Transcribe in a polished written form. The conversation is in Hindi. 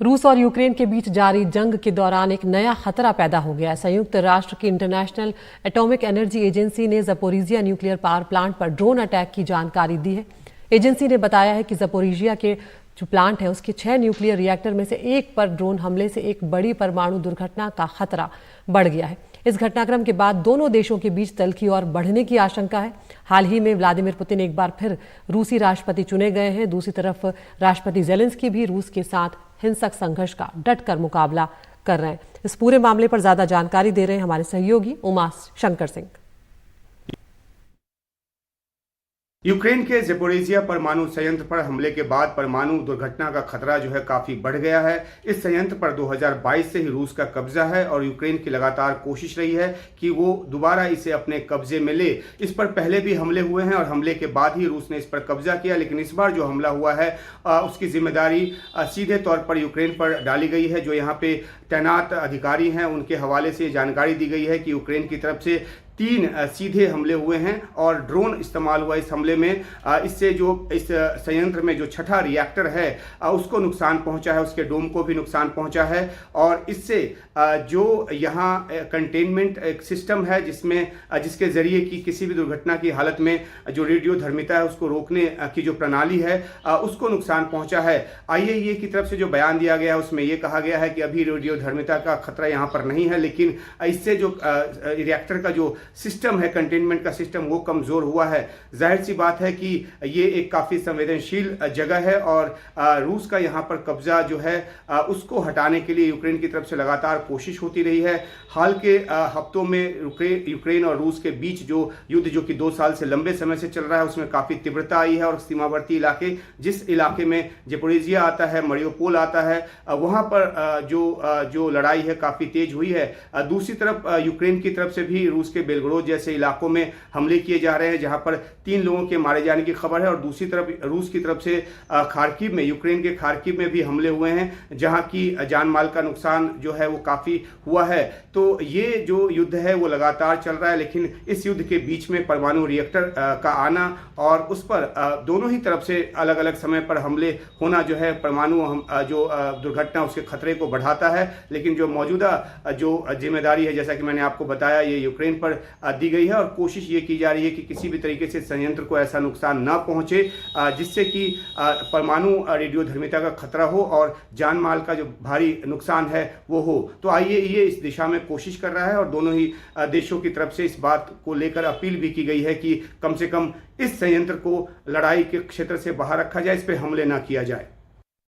रूस और यूक्रेन के बीच जारी जंग के दौरान एक नया खतरा पैदा हो गया है। संयुक्त राष्ट्र की इंटरनेशनल एटॉमिक एनर्जी एजेंसी ने ज़पोरिजिया न्यूक्लियर पावर प्लांट पर ड्रोन अटैक की जानकारी दी है। एजेंसी ने बताया है कि ज़पोरिजिया के जो प्लांट है उसके 6 न्यूक्लियर रिएक्टर में से एक पर ड्रोन हमले से एक बड़ी परमाणु दुर्घटना का खतरा बढ़ गया है। इस घटनाक्रम के बाद दोनों देशों के बीच तल्खी और बढ़ने की आशंका है। हाल ही में व्लादिमीर पुतिन एक बार फिर रूसी राष्ट्रपति चुने गए हैं। दूसरी तरफ राष्ट्रपति जेलेंस्की भी रूस के साथ हिंसक संघर्ष का डटकर मुकाबला कर रहे हैं। इस पूरे मामले पर ज्यादा जानकारी दे रहे हैं हमारे सहयोगी उमा शंकर सिंह। यूक्रेन के ज़पोरिजिया परमाणु संयंत्र पर हमले के बाद परमाणु दुर्घटना का खतरा जो है काफी बढ़ गया है। इस संयंत्र पर 2022 से ही रूस का कब्जा है और यूक्रेन की लगातार कोशिश रही है कि वो दोबारा इसे अपने कब्जे में ले। इस पर पहले भी हमले हुए हैं और हमले के बाद ही रूस ने इस पर कब्जा किया, लेकिन इस बार जो हमला हुआ है उसकी जिम्मेदारी सीधे तौर पर यूक्रेन पर डाली गई है। जो यहाँ पे तैनात अधिकारी हैं उनके हवाले से जानकारी दी गई है कि यूक्रेन की तरफ से 3 सीधे हमले हुए हैं और ड्रोन इस्तेमाल हुआ इस हमले में। इससे जो इस संयंत्र में जो 6ठा रिएक्टर है उसको नुकसान पहुंचा है, उसके डोम को भी नुकसान पहुंचा है। और इससे जो यहाँ कंटेनमेंट एक सिस्टम है जिसके ज़रिए कि किसी भी दुर्घटना की हालत में जो रेडियोधर्मिता है उसको रोकने की जो प्रणाली है उसको नुकसान पहुंचा है। IAEA की तरफ से जो बयान दिया गया है उसमें ये कहा गया है कि अभी रेडियोधर्मिता का खतरा यहाँ पर नहीं है, लेकिन इससे जो रिएक्टर का जो सिस्टम है, कंटेनमेंट का सिस्टम, वो कमज़ोर हुआ है। जाहिर सी बात है कि ये एक काफ़ी संवेदनशील जगह है और रूस का यहाँ पर कब्जा जो है उसको हटाने के लिए यूक्रेन की तरफ से लगातार कोशिश होती रही है। हाल के हफ्तों में यूक्रेन और रूस के बीच जो युद्ध जो कि 2 साल से लंबे समय से चल रहा है उसमें काफ़ी तीव्रता आई है और सीमावर्ती इलाके, जिस इलाके में ज़पोरिजिया आता है, मरियोपोल आता है, वहाँ पर जो लड़ाई है काफ़ी तेज हुई है। दूसरी तरफ यूक्रेन की तरफ से भी रूस के बेलगरोद जैसे इलाकों में हमले किए जा रहे हैं जहां पर 3 लोगों के मारे जाने की खबर है। और दूसरी तरफ रूस की तरफ से खार्किव में, यूक्रेन के खार्किव में भी हमले हुए हैं जहां की जान माल का नुकसान जो है वो काफ़ी हुआ है। तो ये जो युद्ध है वो लगातार चल रहा है, लेकिन इस युद्ध के बीच में परमाणु रिएक्टर का आना और उस पर दोनों ही तरफ से अलग अलग समय पर हमले होना जो है परमाणु जो दुर्घटना उसके खतरे को बढ़ाता है। लेकिन जो मौजूदा जो जिम्मेदारी है, जैसा कि मैंने आपको बताया, ये यूक्रेन पर दी गई है और कोशिश ये की जा रही है कि किसी भी तरीके से संयंत्र को ऐसा नुकसान ना पहुंचे जिससे कि परमाणु रेडियोधर्मिता का खतरा हो और जान माल का जो भारी नुकसान है वो हो। तो IAEA इस दिशा में कोशिश कर रहा है और दोनों ही देशों की तरफ से इस बात को लेकर अपील भी की गई है कि कम से कम इस संयंत्र को लड़ाई के क्षेत्र से बाहर रखा जाए, इस पर हमले ना किया जाए।